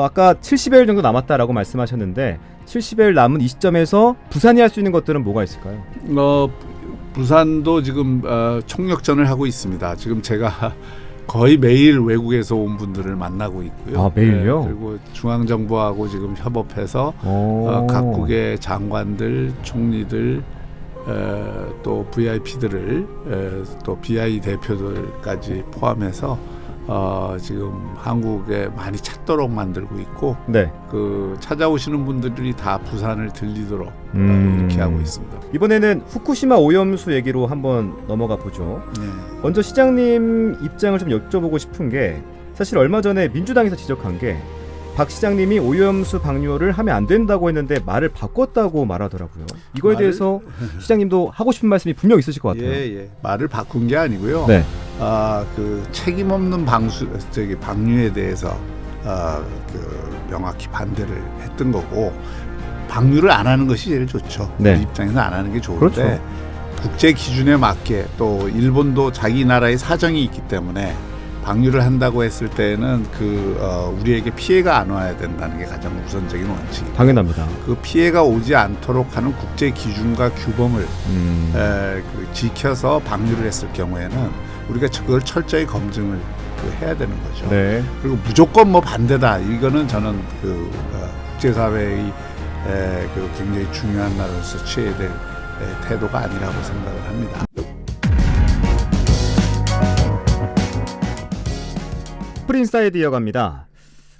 아까 70여 일 정도 남았다라고 말씀하셨는데 70여 일 남은 이 시점에서 부산이 할 수 있는 것들은 뭐가 있을까요? 부산도 지금 총력전을 하고 있습니다. 지금 제가 거의 매일 외국에서 온 분들을 만나고 있고요. 아, 매일요? 네, 그리고 중앙정부하고 지금 협업해서 각국의 장관들, 총리들, 또 VIP들을 또 BI 대표들까지 포함해서 지금 한국에 많이 찾도록 만들고 있고, 네. 그 찾아오시는 분들이 다 부산을 들리도록 이렇게 하고 있습니다. 이번에는 후쿠시마 오염수 얘기로 한번 넘어가 보죠. 네. 먼저 시장님 입장을 좀 여쭤보고 싶은 게, 사실 얼마 전에 민주당에서 지적한 게 박 시장님이 오염수 방류를 하면 안 된다고 했는데 말을 바꿨다고 말하더라고요. 이거에 대해서 시장님도 하고 싶은 말씀이 분명 있으실 것 같아요. 예. 말을 바꾼 게 아니고요. 네. 그 책임 없는 방류에 대해서 그 명확히 반대를 했던 거고, 방류를 안 하는 것이 제일 좋죠. 네. 우리 입장에서 안 하는 게 좋은데, 그렇죠. 국제 기준에 맞게 또 일본도 자기 나라의 사정이 있기 때문에 방류를 한다고 했을 때는 우리에게 피해가 안 와야 된다는 게 가장 우선적인 원칙이고, 당연합니다. 그 피해가 오지 않도록 하는 국제 기준과 규범을 지켜서 방류를 했을 경우에는 우리가 그걸 철저히 검증을 해야 되는 거죠. 네. 그리고 무조건 반대다, 이거는 저는 국제사회의 굉장히 중요한 나라로서 취해야 될 태도가 아니라고 생각을 합니다. 프린사이드 이어갑니다.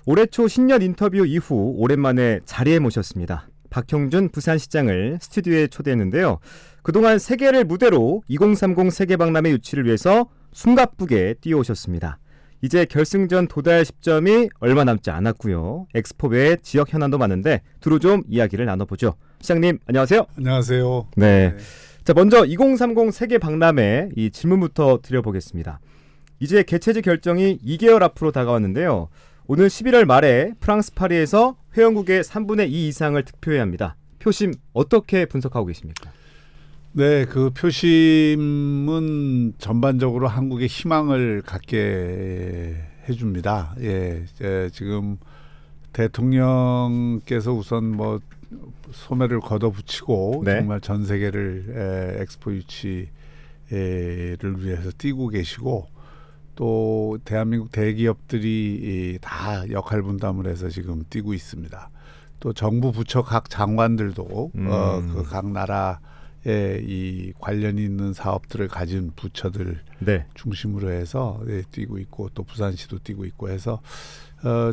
올해 초 신년 인터뷰 이후 오랜만에 자리에 모셨습니다. 박형준 부산시장을 스튜디오에 초대했는데요. 그동안 세계를 무대로 2030 세계박람회 유치를 위해서 숨가쁘게 뛰어오셨습니다. 이제 결승전 도달 시점이 얼마 남지 않았고요. 엑스포 외에 지역 현안도 많은데 두루 좀 이야기를 나눠보죠. 시장님 안녕하세요. 안녕하세요. 네. 자, 먼저 2030 세계박람회 이 질문부터 드려보겠습니다. 이제 개최지 결정이 2개월 앞으로 다가왔는데요. 오늘 11월 말에 프랑스 파리에서 회원국의 3분의 2 이상을 득표해야 합니다. 표심 어떻게 분석하고 계십니까? 네, 그 표심은 전반적으로 한국의 희망을 갖게 해줍니다. 지금 대통령께서 우선 소매를 걷어붙이고 네. 정말 전 세계를 엑스포 유치를 위해서 뛰고 계시고, 또 대한민국 대기업들이 다 역할 분담을 해서 지금 뛰고 있습니다. 또 정부 부처 각 장관들도 그 각 나라의 이 관련이 있는 사업들을 가진 부처들 네. 중심으로 해서 뛰고 있고, 또 부산시도 뛰고 있고 해서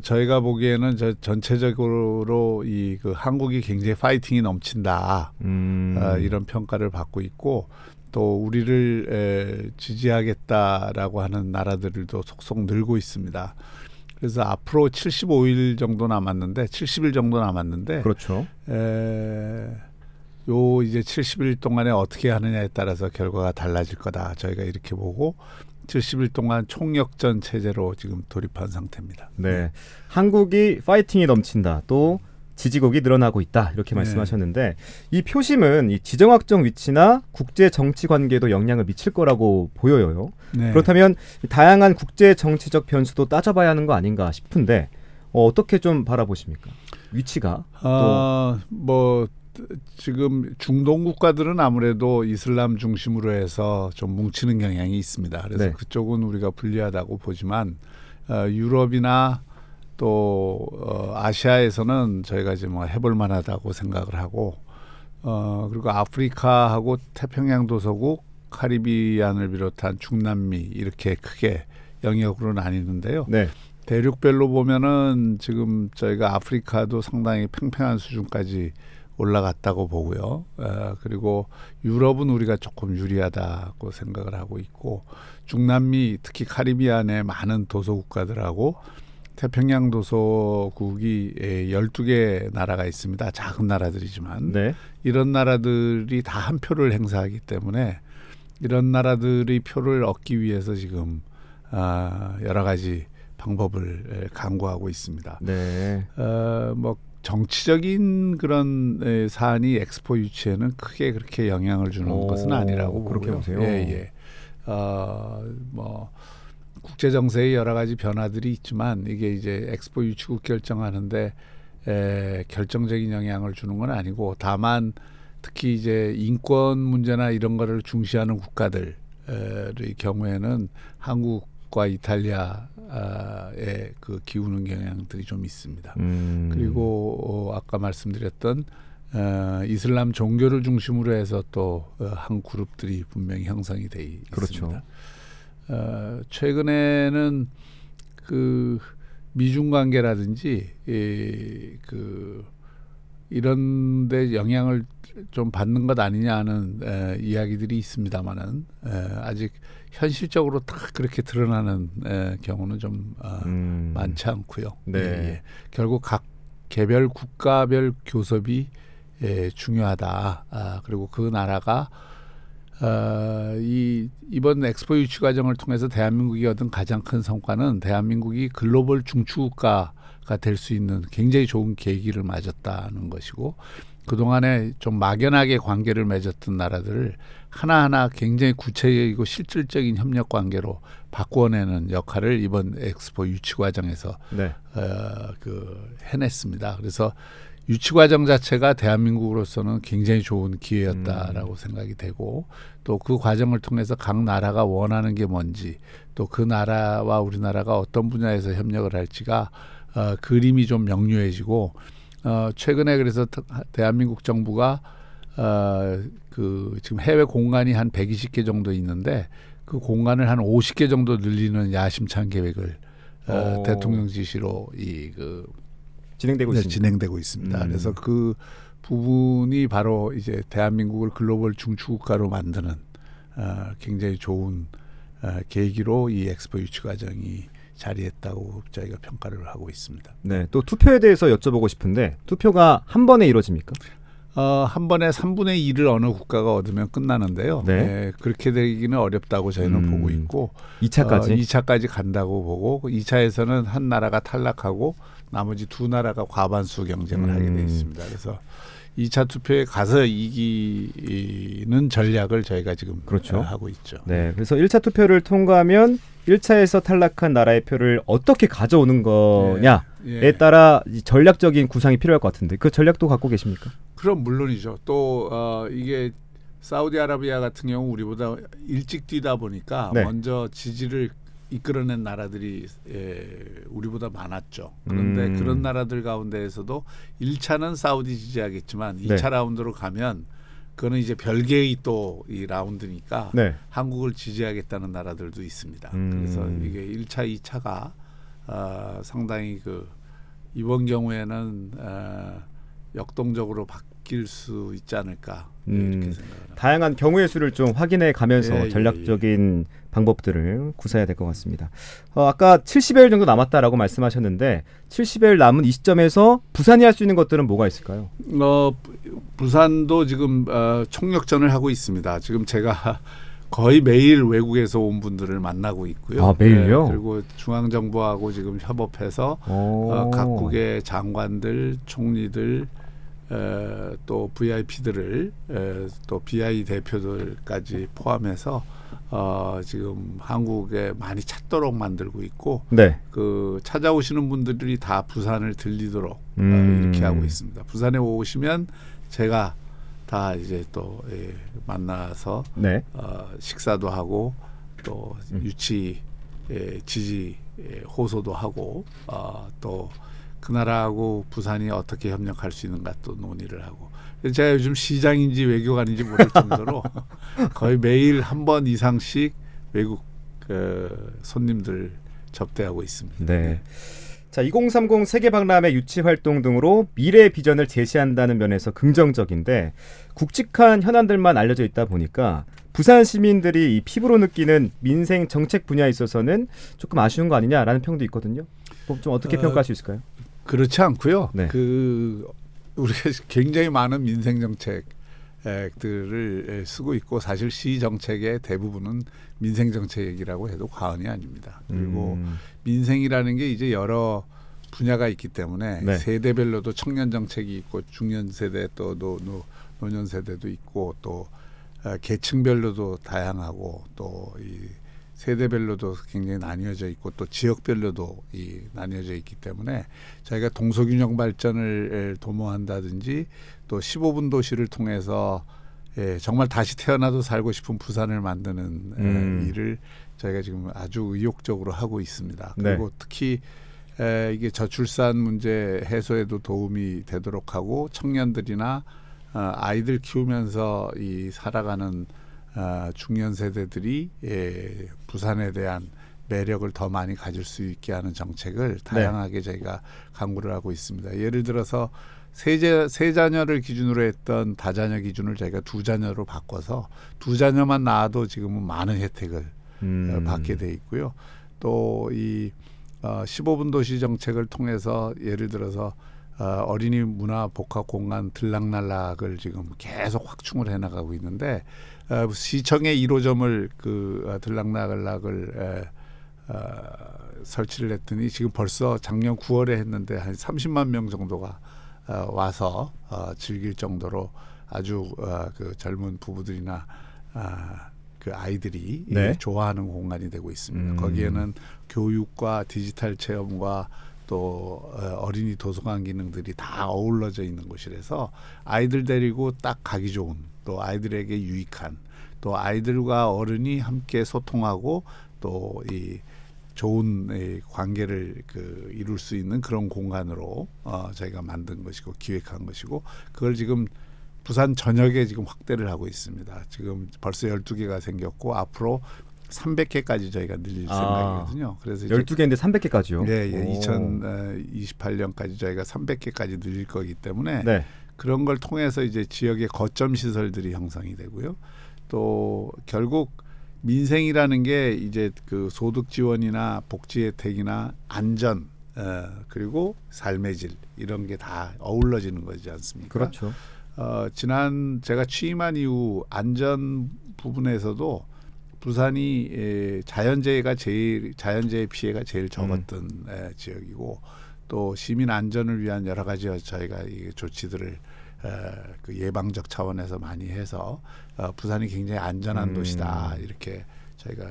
저희가 보기에는 전체적으로 그 한국이 굉장히 파이팅이 넘친다, 이런 평가를 받고 있고, 또 우리를 지지하겠다라고 하는 나라들도 속속 늘고 있습니다. 그래서 앞으로 70일 정도 남았는데, 그렇죠. 이제 70일 동안에 어떻게 하느냐에 따라서 결과가 달라질 거다, 저희가 이렇게 보고 70일 동안 총력전 체제로 지금 돌입한 상태입니다. 네. 한국이 파이팅이 넘친다, 또 지지국이 늘어나고 있다, 이렇게 네. 말씀하셨는데, 이 표심은 이 지정학적 위치나 국제 정치 관계에도 영향을 미칠 거라고 보여요. 네. 그렇다면 다양한 국제 정치적 변수도 따져봐야 하는 거 아닌가 싶은데 어떻게 좀 바라보십니까? 위치가 지금 중동 국가들은 아무래도 이슬람 중심으로 해서 좀 뭉치는 경향이 있습니다. 그래서 네. 그쪽은 우리가 불리하다고 보지만 유럽이나 또 아시아에서는 저희가 지금 해볼 만하다고 생각을 하고, 그리고 아프리카하고 태평양 도서국, 카리비안을 비롯한 중남미, 이렇게 크게 영역으로 나뉘는데요. 네. 대륙별로 보면은 지금 저희가 아프리카도 상당히 팽팽한 수준까지 올라갔다고 보고요. 그리고 유럽은 우리가 조금 유리하다고 생각을 하고 있고, 중남미, 특히 카리비안의 많은 도서국가들하고 태평양 도서국이 12개 나라가 있습니다. 작은 나라들이지만 네. 이런 나라들이 다 한 표를 행사하기 때문에 이런 나라들의 표를 얻기 위해서 지금 여러 가지 방법을 강구하고 있습니다. 네. 정치적인 그런 사안이 엑스포 유치에는 크게 그렇게 영향을 주는 것은 아니라고 그렇게 보고요. 보세요. 국제 정세의 여러 가지 변화들이 있지만 이게 이제 엑스포 유치국 결정하는데 결정적인 영향을 주는 건 아니고 다만 특히 이제 인권 문제나 이런 거를 중시하는 국가들의 경우에는 한국과 이탈리아의 그 기우는 경향들이 좀 있습니다. 그리고 아까 말씀드렸던 이슬람 종교를 중심으로 해서 또 한 그룹들이 분명히 형성이 돼 있습니다. 그렇죠. 최근에는 그 미중 관계라든지 이런데 영향을 좀 받는 것 아니냐는 이야기들이 있습니다만은 아직 현실적으로 딱 그렇게 드러나는 경우는 좀 많지 않고요. 네. 예. 결국 각 개별 국가별 교섭이 중요하다. 그리고 그 나라가 이번 엑스포 유치 과정을 통해서 대한민국이 얻은 가장 큰 성과는 대한민국이 글로벌 중추국가가 될 수 있는 굉장히 좋은 계기를 맞았다는 것이고 그동안에 좀 막연하게 관계를 맺었던 나라들을 하나하나 굉장히 구체적이고 실질적인 협력 관계로 바꾸어내는 역할을 이번 엑스포 유치 과정에서 네. 해냈습니다. 그래서 유치 과정 자체가 대한민국으로서는 굉장히 좋은 기회였다라고 생각이 되고 또 그 과정을 통해서 각 나라가 원하는 게 뭔지 또 그 나라와 우리나라가 어떤 분야에서 협력을 할지가 그림이 좀 명료해지고 최근에 그래서 대한민국 정부가 지금 해외 공간이 한 120개 정도 있는데 그 공간을 한 50개 정도 늘리는 야심찬 계획을 대통령 지시로 진행되고 있습니다. 진행되고 있습니다. 그래서 그 부분이 바로 이제 대한민국을 글로벌 중추국가로 만드는 굉장히 좋은 계기로 이 엑스포 유치 과정이 자리했다고 저희가 평가를 하고 있습니다. 네, 또 투표에 대해서 여쭤보고 싶은데 투표가 한 번에 이루어집니까? 한 번에 3분의 1을 어느 국가가 얻으면 끝나는데요. 네. 그렇게 되기는 어렵다고 저희는 보고 있고 2차까지? 2차까지 간다고 보고 2차에서는 한 나라가 탈락하고 나머지 두 나라가 과반수 경쟁을 하게 돼 있습니다. 그래서 2차 투표에 가서 이기는 전략을 저희가 지금 그렇죠. 하고 있죠. 네, 그래서 1차 투표를 통과하면 1차에서 탈락한 나라의 표를 어떻게 가져오는 거냐에 따라 전략적인 구상이 필요할 것 같은데 그 전략도 갖고 계십니까? 그럼 물론이죠. 또 이게 사우디아라비아 같은 경우 우리보다 일찍 뛰다 보니까 네. 먼저 지지를 이끌어낸 나라들이 우리보다 많았죠. 그런데 그런 나라들 가운데에서도 1차는 사우디 지지하겠지만 2차 라운드로 가면 그거는 이제 별개의 또 이 라운드니까 네. 한국을 지지하겠다는 나라들도 있습니다. 그래서 이게 1차, 2차가 상당히 이번 경우에는 역동적으로 바뀔 수 있지 않을까 이렇게 생각합니다. 다양한 경우의 수를 좀 확인해 가면서 전략적인 방법들을 구사해야 될 것 같습니다. 아까 70여일 정도 남았다라고 말씀하셨는데 70여일 남은 이 시점에서 부산이 할 수 있는 것들은 뭐가 있을까요? 부산도 지금 총력전을 하고 있습니다. 지금 제가 거의 매일 외국에서 온 분들을 만나고 있고요. 아, 매일요? 그리고 중앙정부하고 지금 협업해서 각국의 장관들, 총리들, 또 VIP들을 또 BI 대표들까지 포함해서 지금 한국에 많이 찾도록 만들고 있고 네. 찾아오시는 분들이 다 부산을 들리도록 이렇게 하고 있습니다. 부산에 오시면 제가 다 이제 또 만나서 네. 식사도 하고 또 유치 지지 호소도 하고 또 그 나라하고 부산이 어떻게 협력할 수 있는가 또 논의를 하고 제가 요즘 시장인지 외교관인지 모를 정도로 거의 매일 한 번 이상씩 외국 손님들 접대하고 있습니다. 네. 자, 2030 세계 박람회 유치 활동 등으로 미래 비전을 제시한다는 면에서 긍정적인데 굵직한 현안들만 알려져 있다 보니까 부산 시민들이 이 피부로 느끼는 민생 정책 분야에 있어서는 조금 아쉬운 거 아니냐라는 평도 있거든요. 좀 어떻게 평가할 수 있을까요? 그렇지 않고요. 네. 우리가 굉장히 많은 민생 정책들을 쓰고 있고 사실 시 정책의 대부분은 민생 정책이라고 해도 과언이 아닙니다. 그리고 민생이라는 게 이제 여러 분야가 있기 때문에 네. 세대별로도 청년 정책이 있고 중년 세대 또 노년 세대도 있고 또 계층별로도 다양하고 또 이 세대별로도 굉장히 나뉘어져 있고 또 지역별로도 나뉘어져 있기 때문에 저희가 동서균형 발전을 도모한다든지 또 15분 도시를 통해서 정말 다시 태어나도 살고 싶은 부산을 만드는 일을 저희가 지금 아주 의욕적으로 하고 있습니다. 그리고 네. 특히 이게 저출산 문제 해소에도 도움이 되도록 하고 청년들이나 아이들 키우면서 살아가는 중년 세대들이 부산에 대한 매력을 더 많이 가질 수 있게 하는 정책을 다양하게 저희가 강구를 하고 있습니다. 예를 들어서 세 자녀를 기준으로 했던 다자녀 기준을 저희가 2자녀로 바꿔서 2자녀만 낳아도 지금은 많은 혜택을 받게 돼 있고요. 또 15분 도시 정책을 통해서 예를 들어서 어린이 문화 복합 공간 들락날락을 지금 계속 확충을 해나가고 있는데 시청에 1호점을 들락날락을 설치를 했더니 지금 벌써 작년 9월에 했는데 한 30만 명 정도가 와서 즐길 정도로 아주 그 젊은 부부들이나 그 아이들이 네. 좋아하는 공간이 되고 있습니다. 거기에는 교육과 디지털 체험과 또 어린이 도서관 기능들이 다 어우러져 있는 곳이라서 아이들 데리고 딱 가기 좋은 또 아이들에게 유익한 또 아이들과 어른이 함께 소통하고 또 좋은 관계를 이룰 수 있는 그런 공간으로 저희가 만든 것이고 기획한 것이고 그걸 지금 부산 전역에 지금 확대를 하고 있습니다. 지금 벌써 12개가 생겼고 앞으로 300개까지 저희가 늘릴 생각이거든요. 그래서 12개인데 300개까지요? 예, 2028년까지 저희가 300개까지 늘릴 거기 때문에 네. 그런 걸 통해서 이제 지역의 거점 시설들이 형성이 되고요. 또 결국 민생이라는 게 이제 그 소득 지원이나 복지 혜택이나 안전 그리고 삶의 질 이런 게 다 어우러지는 거지 않습니까? 그렇죠. 지난 제가 취임한 이후 안전 부분에서도 부산이 자연재해 피해가 제일 적었던 지역이고 또 시민 안전을 위한 여러 가지 저희가 이 조치들을 그 예방적 차원에서 많이 해서 부산이 굉장히 안전한 도시다 이렇게 저희가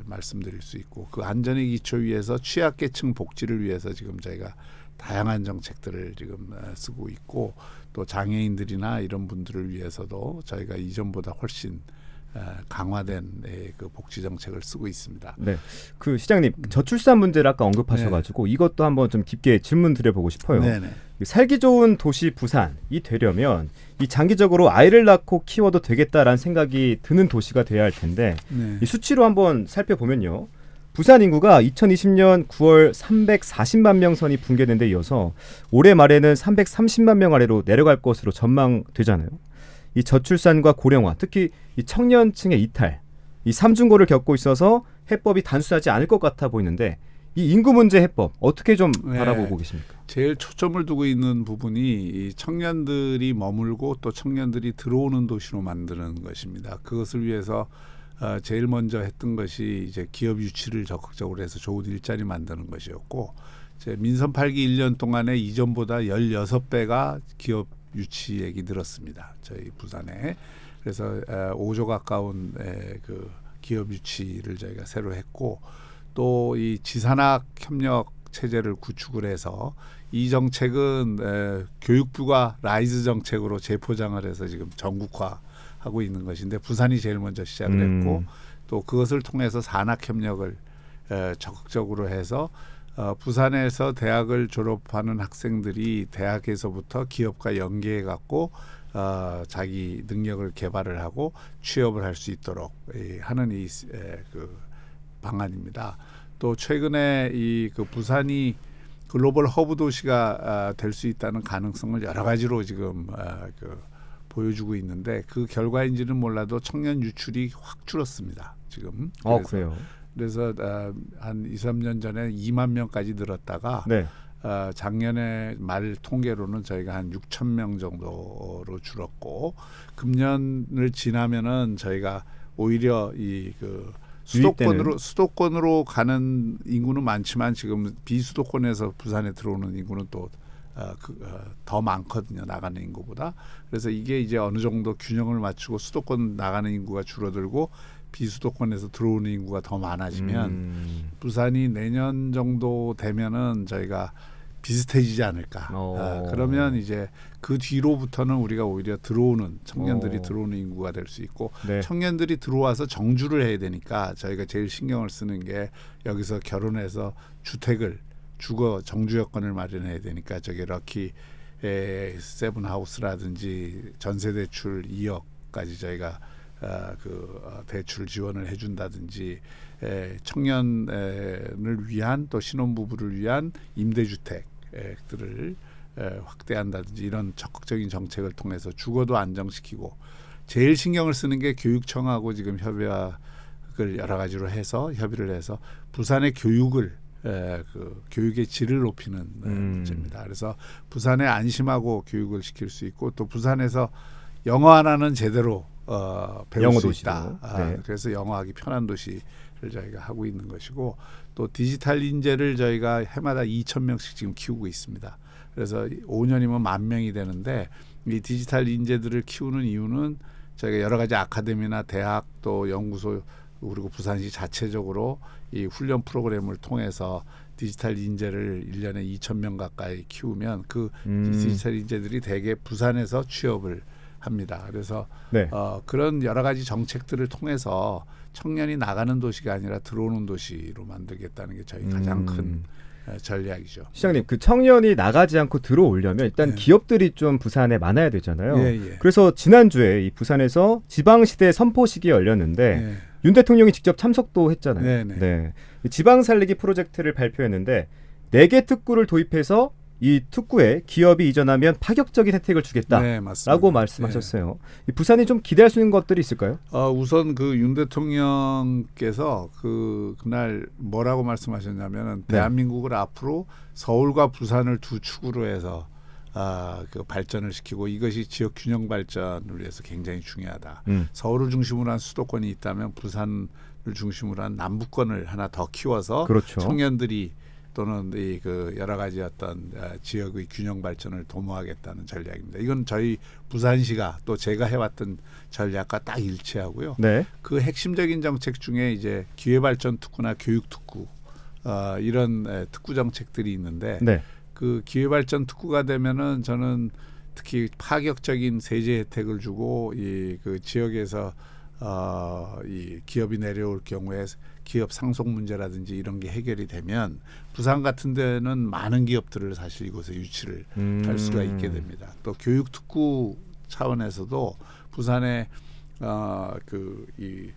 말씀드릴 수 있고 그 안전의 기초 위에서 취약계층 복지를 위해서 지금 저희가 다양한 정책들을 지금 쓰고 있고 또 장애인들이나 이런 분들을 위해서도 저희가 이전보다 훨씬 강화된 그 복지 정책을 쓰고 있습니다. 네, 그 시장님 저출산 문제를 아까 언급하셔가지고 이것도 한번 좀 깊게 질문 드려보고 싶어요. 네네. 살기 좋은 도시 부산이 되려면 이 장기적으로 아이를 낳고 키워도 되겠다라는 생각이 드는 도시가 돼야 할 텐데 이 수치로 한번 살펴보면요. 부산 인구가 2020년 9월 340만 명 선이 붕괴된 데 이어서 올해 말에는 330만 명 아래로 내려갈 것으로 전망되잖아요. 이 저출산과 고령화, 특히 이 청년층의 이탈, 이 삼중고를 겪고 있어서 해법이 단순하지 않을 것 같아 보이는데 이 인구 문제 해법 어떻게 좀 바라보고 계십니까? 제일 초점을 두고 있는 부분이 이 청년들이 머물고 또 청년들이 들어오는 도시로 만드는 것입니다. 그것을 위해서 제일 먼저 했던 것이 이제 기업 유치를 적극적으로 해서 좋은 일자리 만드는 것이었고 민선 8기 1년 동안에 이전보다 16배가 기업 유치액이 늘었습니다. 저희 부산에. 그래서 5조 가까운 그 기업 유치를 저희가 새로 했고 또 이 지산학 협력 체제를 구축을 해서 이 정책은 교육부가 라이즈 정책으로 재포장을 해서 지금 전국화하고 있는 것인데 부산이 제일 먼저 시작을 했고 또 그것을 통해서 산학 협력을 적극적으로 해서 부산에서 대학을 졸업하는 학생들이 대학에서부터 기업과 연계해 갖고 자기 능력을 개발을 하고 취업을 할 수 있도록 하는 그 방안입니다. 또 최근에 그 부산이 글로벌 허브 도시가 될 수 있다는 가능성을 여러 가지로 지금 보여주고 있는데 그 결과인지는 몰라도 청년 유출이 확 줄었습니다. 지금. 그래요. 그래서 한 2, 3년 전에 2만 명까지 늘었다가 네. 작년에 말 통계로는 저희가 한 6천 명 정도로 줄었고 금년을 지나면은 저희가 오히려 그 수도권으로 가는 인구는 많지만 지금 비수도권에서 부산에 들어오는 인구는 또 더 많거든요. 나가는 인구보다. 그래서 이게 이제 어느 정도 균형을 맞추고 수도권 나가는 인구가 줄어들고 비수도권에서 들어오는 인구가 더 많아지면 부산이 내년 정도 되면은 저희가 비슷해지지 않을까. 그러면 이제 그 뒤로부터는 우리가 오히려 들어오는 청년들이 들어오는 인구가 될 수 있고 네. 청년들이 들어와서 정주를 해야 되니까 저희가 제일 신경을 쓰는 게 여기서 결혼해서 주택을 주거 정주 여건을 마련해야 되니까 저기 럭키 세븐하우스라든지 전세대출 2억까지 저희가 대출 지원을 해준다든지 청년을 위한 또 신혼부부를 위한 임대주택들을 확대한다든지 이런 적극적인 정책을 통해서 주거도 안정시키고 제일 신경을 쓰는 게 교육청하고 지금 협약을 여러 가지로 해서 협의를 해서 부산의 교육을 교육의 질을 높이는 문제입니다. 그래서 부산에 안심하고 교육을 시킬 수 있고 또 부산에서 영어 하나는 제대로 배울 영어 수 도시로. 있다. 네. 그래서 영어하기 편한 도시를 저희가 하고 있는 것이고 또 디지털 인재를 저희가 해마다 2,000명씩 지금 키우고 있습니다. 그래서 5년이면 10,000명이 되는데 이 디지털 인재들을 키우는 이유는 저희가 여러 가지 아카데미나 대학 또 연구소 그리고 부산시 자체적으로 이 훈련 프로그램을 통해서 디지털 인재를 1년에 2,000명 가까이 키우면 그 디지털 인재들이 대개 부산에서 취업을 합니다. 그래서 네. 그런 여러 가지 정책들을 통해서 청년이 나가는 도시가 아니라 들어오는 도시로 만들겠다는 게 저희 가장 큰 전략이죠. 시장님, 그 청년이 나가지 않고 들어오려면 일단 네. 기업들이 좀 부산에 많아야 되잖아요. 예. 그래서 지난주에 이 부산에서 지방시대 선포식이 열렸는데 예. 윤 대통령이 직접 참석도 했잖아요. 네네. 네. 지방 살리기 프로젝트를 발표했는데 4개 특구를 도입해서 이 특구에 기업이 이전하면 파격적인 혜택을 주겠다라고 네, 맞습니다. 말씀하셨어요. 이 부산이 좀 기대할 수 있는 것들이 있을까요? 우선 그 윤 대통령께서 그날 뭐라고 말씀하셨냐면은 네. 대한민국을 앞으로 서울과 부산을 두 축으로 해서 그 발전을 시키고 이것이 지역 균형 발전을 위해서 굉장히 중요하다. 서울을 중심으로 한 수도권이 있다면 부산을 중심으로 한 남부권을 하나 더 키워서 그렇죠. 청년들이 또는 그 여러 가지 어떤 지역의 균형 발전을 도모하겠다는 전략입니다. 이건 저희 부산시가 또 제가 해왔던 전략과 딱 일치하고요. 네. 그 핵심적인 정책 중에 이제 기회발전 특구나 교육 특구 이런 특구 정책들이 있는데 네. 그 기회발전 특구가 되면은 저는 특히 파격적인 세제 혜택을 주고 이 그 지역에서 이 기업이 내려올 경우에 기업 상속 문제라든지 이런 게 해결이 되면 부산 같은 데는 많은 기업들을 사실 이곳에 유치를 할 수가 있게 됩니다. 또 교육 특구 차원에서도 부산에 이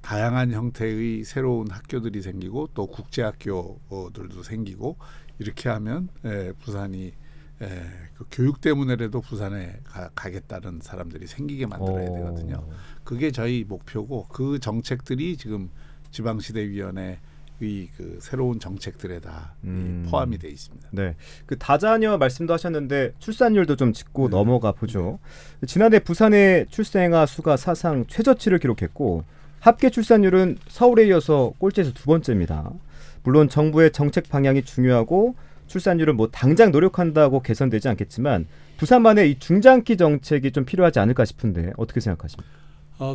다양한 형태의 새로운 학교들이 생기고 또 국제학교들도 생기고 이렇게 하면 부산이 그 교육 때문에라도 부산에 가겠다는 사람들이 생기게 만들어야 되거든요. 그게 저희 목표고 그 정책들이 지금 지방시대위원회의 그 새로운 정책들에 다 포함이 돼 있습니다. 네, 그 다자녀 말씀도 하셨는데 출산율도 좀 짚고 넘어가 보죠. 지난해 부산의 출생아 수가 사상 최저치를 기록했고 합계 출산율은 서울에 이어서 꼴찌에서 2번째입니다. 물론 정부의 정책 방향이 중요하고 출산율은 뭐 당장 노력한다고 개선되지 않겠지만 부산만의 이 중장기 정책이 좀 필요하지 않을까 싶은데 어떻게 생각하십니까?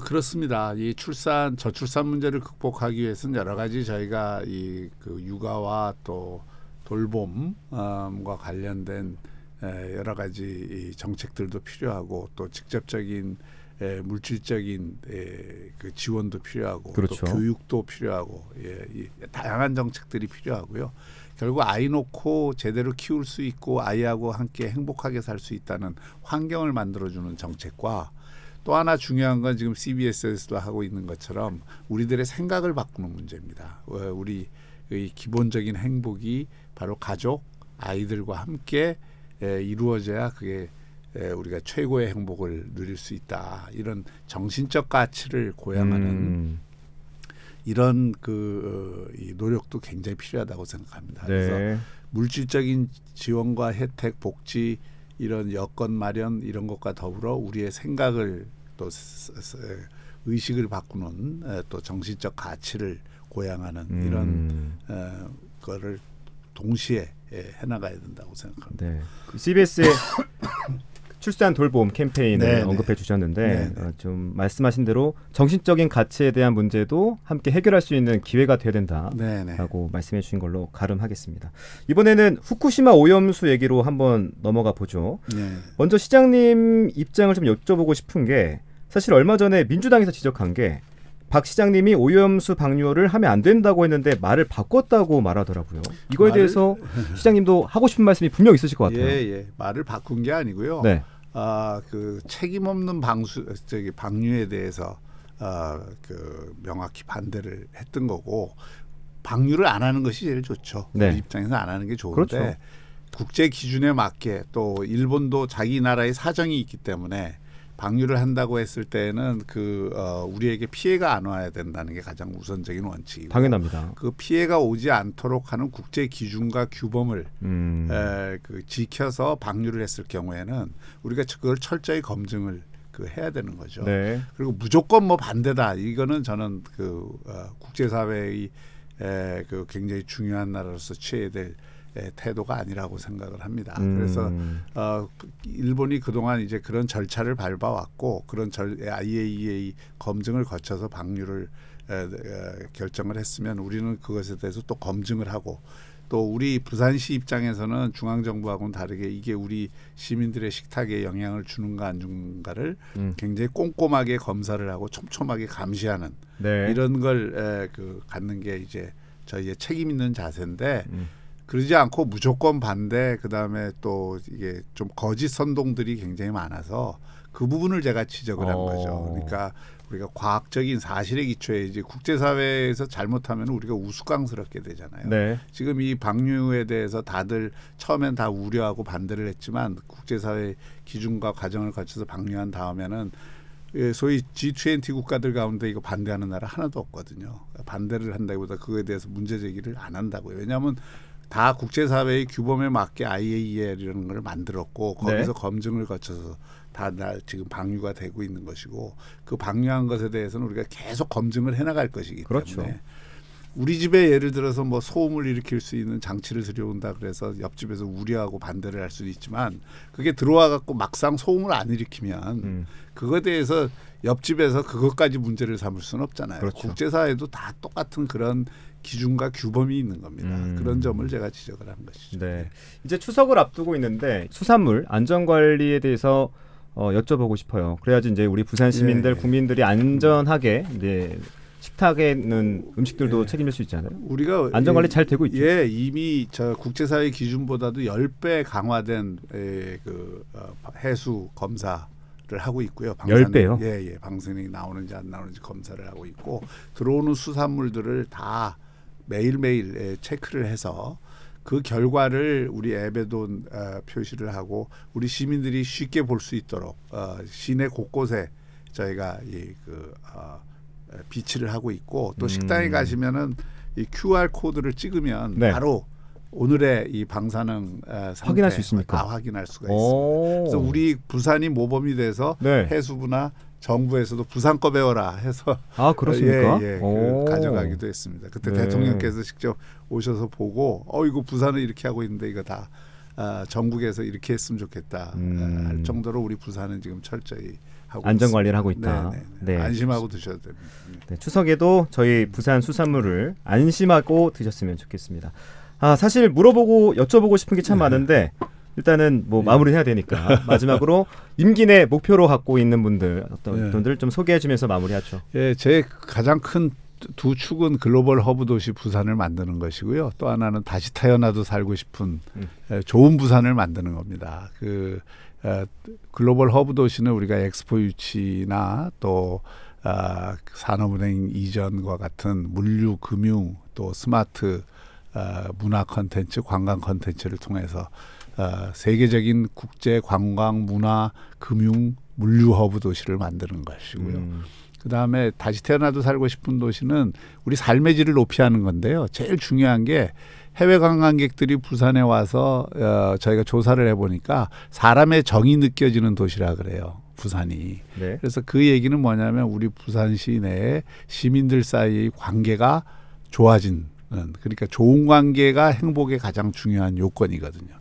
그렇습니다. 이 저출산 문제를 극복하기 위해서는 여러 가지 저희가 그 육아와 또 돌봄과 관련된 여러 가지 이 정책들도 필요하고 또 직접적인 물질적인 그 지원도 필요하고 그렇죠. 또 교육도 필요하고 이 다양한 정책들이 필요하고요. 결국 아이 놓고 제대로 키울 수 있고 아이하고 함께 행복하게 살 수 있다는 환경을 만들어주는 정책과 또 하나 중요한 건 지금 CBS에서도 하고 있는 것처럼 우리들의 생각을 바꾸는 문제입니다. 우리의 기본적인 행복이 바로 가족, 아이들과 함께 이루어져야 그게 우리가 최고의 행복을 누릴 수 있다. 이런 정신적 가치를 고양하는 이런 이 노력도 굉장히 필요하다고 생각합니다. 네. 그래서 물질적인 지원과 혜택, 복지 이런 여건 마련 이런 것과 더불어 우리의 생각을 또 의식을 바꾸는 또 정신적 가치를 고양하는 이런 거를 동시에 해나가야 된다고 생각합니다. 네. 그 CBS의 출산 돌봄 캠페인을 네네. 언급해 주셨는데 네네. 좀 말씀하신 대로 정신적인 가치에 대한 문제도 함께 해결할 수 있는 기회가 되어야 된다라고 네네. 말씀해 주신 걸로 가름하겠습니다. 이번에는 후쿠시마 오염수 얘기로 한번 넘어가 보죠. 네. 먼저 시장님 입장을 좀 여쭤보고 싶은 게 사실 얼마 전에 민주당에서 지적한 게 박 시장님이 오염수 방류를 하면 안 된다고 했는데 말을 바꿨다고 말하더라고요. 이거에 대해서 시장님도 하고 싶은 말씀이 분명 있으실 것 같아요. 예. 말을 바꾼 게 아니고요. 네. 그 책임 없는 방류에 대해서 그 명확히 반대를 했던 거고 방류를 안 하는 것이 제일 좋죠. 네. 우리 입장에서 안 하는 게 좋은데 그렇죠. 국제 기준에 맞게 또 일본도 자기 나라의 사정이 있기 때문에 방류를 한다고 했을 때는 우리에게 피해가 안 와야 된다는 게 가장 우선적인 원칙이고 당연합니다. 그 피해가 오지 않도록 하는 국제 기준과 규범을 지켜서 방류를 했을 경우에는 우리가 그걸 철저히 검증을 해야 되는 거죠. 네. 그리고 무조건 뭐 반대다. 이거는 저는 국제사회의 굉장히 중요한 나라로서 취해야 될 태도가 아니라고 생각을 합니다. 그래서 일본이 그동안 이제 그런 절차를 밟아왔고 그런 IAEA 검증을 거쳐서 방류를 결정을 했으면 우리는 그것에 대해서 또 검증을 하고 또 우리 부산시 입장에서는 중앙정부하고는 다르게 이게 우리 시민들의 식탁에 영향을 주는가 안 주는가를 굉장히 꼼꼼하게 검사를 하고 촘촘하게 감시하는 네. 이런 걸 갖는 게 이제 저희의 책임 있는 자세인데 그러지 않고 무조건 반대 그다음에 또 이게 좀 거짓 선동들이 굉장히 많아서 그 부분을 제가 지적을 한 거죠. 그러니까 우리가 과학적인 사실에 기초해 이제 국제사회에서 잘못하면 우리가 우스꽝스럽게 되잖아요. 네. 지금 이 방류에 대해서 다들 처음엔 다 우려하고 반대를 했지만 국제사회 기준과 과정을 거쳐서 방류한 다음에는 소위 G20 국가들 가운데 이거 반대하는 나라 하나도 없거든요. 반대를 한다기보다 그거에 대해서 문제 제기를 안 한다고요. 왜냐하면 다 국제사회의 규범에 맞게 IAEA라는 걸 만들었고 거기서 검증을 거쳐서 다 지금 방류가 되고 있는 것이고 그 방류한 것에 대해서는 우리가 계속 검증을 해나갈 것이기 그렇죠. 때문에 우리 집에 예를 들어서 뭐 소음을 일으킬 수 있는 장치를 들여온다 그래서 옆집에서 우려하고 반대를 할 수도 있지만 그게 들어와 갖고 막상 소음을 안 일으키면 그거에 대해서 옆집에서 그것까지 문제를 삼을 수는 없잖아요. 그렇죠. 국제사회도 다 똑같은 그런 기준과 규범이 있는 겁니다. 그런 점을 제가 지적을 한 것이죠. 네. 이제 추석을 앞두고 있는데 수산물 안전 관리에 대해서 여쭤보고 싶어요. 그래야지 이제 우리 부산 시민들, 국민들이 안전하게 이제 식탁에는 음식들도 책임질 수 있잖아요. 우리가 안전 관리 잘 되고 있죠. 예, 이미 저 국제사회 기준보다도 10배 강화된 해수 검사를 하고 있고요. 10배요? 예. 방사능이 나오는지 안 나오는지 검사를 하고 있고 들어오는 수산물들을 다 매일매일 체크를 해서 그 결과를 우리 앱에도 표시를 하고 우리 시민들이 쉽게 볼 수 있도록 시내 곳곳에 저희가 비치를 하고 있고 또 식당에 가시면은 이 QR 코드를 찍으면 바로 오늘의 이 방사능 상태 확인할 수 있습니까? 다 확인할 수가 있습니다. 그래서 우리 부산이 모범이 돼서 해수부나 정부에서도 부산 거 배워라 해서 그렇습니까? 가져가기도 했습니다. 그때 대통령께서 직접 오셔서 보고 이거 부산은 이렇게 하고 있는데 이거 다 전국에서 이렇게 했으면 좋겠다 할 정도로 우리 부산은 지금 철저히 하고 안전 관리를 하고 있다. 네. 안심하고 드셔도 됩니다. 네, 추석에도 저희 부산 수산물을 안심하고 드셨으면 좋겠습니다. 사실 물어보고 여쭤보고 싶은 게 참 많은데 일단은 뭐 마무리해야 되니까 마지막으로 임기 내 목표로 갖고 있는 분들 어떤 분들 좀 소개해주면서 마무리하죠. 예, 제 가장 큰 두 축은 글로벌 허브 도시 부산을 만드는 것이고요. 또 하나는 다시 태어나도 살고 싶은 좋은 부산을 만드는 겁니다. 글로벌 허브 도시는 우리가 엑스포 유치나 또 산업은행 이전과 같은 물류, 금융, 또 스마트 문화 콘텐츠, 관광 콘텐츠를 통해서 세계적인 국제 관광, 문화, 금융, 물류 허브 도시를 만드는 것이고요. 그다음에 다시 태어나도 살고 싶은 도시는 우리 삶의 질을 높이 하는 건데요. 제일 중요한 게 해외 관광객들이 부산에 와서 저희가 조사를 해보니까 사람의 정이 느껴지는 도시라 그래요. 부산이. 그래서 그 얘기는 뭐냐면 우리 부산시 내에 시민들 사이의 관계가 좋아진 그러니까 좋은 관계가 행복의 가장 중요한 요건이거든요.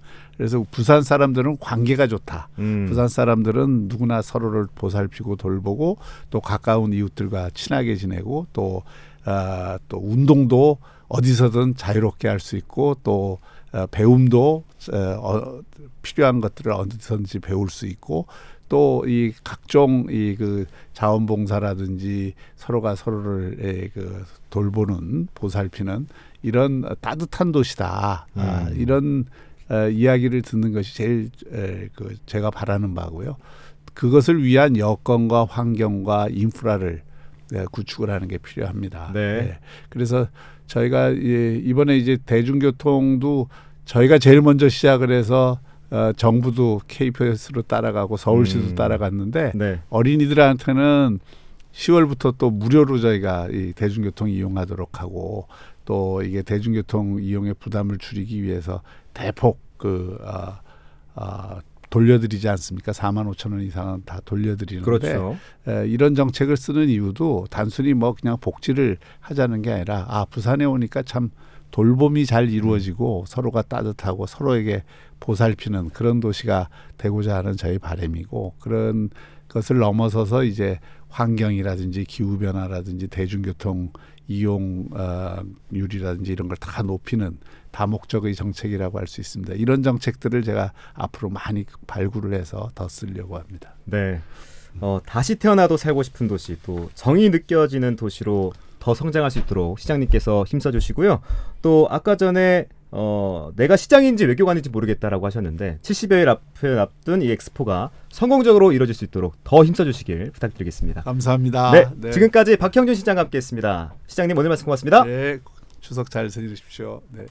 그래서 부산 사람들은 관계가 좋다. 음. 부산 사람들은 누구나 서로를 보살피고 돌보고 또 가까운 이웃들과 친하게 지내고 또 운동도 어디서든 자유롭게 할 수 있고 또 배움도 필요한 것들을 어디서든지 배울 수 있고 또 이 각종 이 그 자원봉사라든지 서로가 서로를 돌보는 보살피는 이런 따뜻한 도시다. 이런 이야기를 듣는 것이 제일 제가 바라는 바고요. 그것을 위한 여건과 환경과 인프라를 구축을 하는 게 필요합니다. 네. 그래서 저희가 이번에 이제 대중교통도 저희가 제일 먼저 시작을 해서 정부도 KPS로 따라가고 서울시도 따라갔는데 네. 어린이들한테는 10월부터 또 무료로 저희가 이 대중교통 이용하도록 하고 또 이게 대중교통 이용의 부담을 줄이기 위해서 대폭 돌려드리지 않습니까? 45,000원 이상은 다 돌려드리는데 그렇죠. 이런 정책을 쓰는 이유도 단순히 뭐 그냥 복지를 하자는 게 아니라 부산에 오니까 참 돌봄이 잘 이루어지고 서로가 따뜻하고 서로에게 보살피는 그런 도시가 되고자 하는 저희 바람이고 그런 것을 넘어서서 이제 환경이라든지 기후변화라든지 대중교통 이용률이라든지 이런 걸 다 높이는 다목적의 정책이라고 할 수 있습니다. 이런 정책들을 제가 앞으로 많이 발굴을 해서 더 쓰려고 합니다. 네. 다시 태어나도 살고 싶은 도시, 또 정이 느껴지는 도시로 더 성장할 수 있도록 시장님께서 힘써주시고요. 또 아까 전에 내가 시장인지 외교관인지 모르겠다라고 하셨는데 70여일 앞둔 이 엑스포가 성공적으로 이루어질 수 있도록 더 힘써주시길 부탁드리겠습니다. 감사합니다. 네, 지금까지 박형준 시장과 함께했습니다. 시장님 오늘 말씀 고맙습니다. 네, 추석 잘 지내십시오. 네.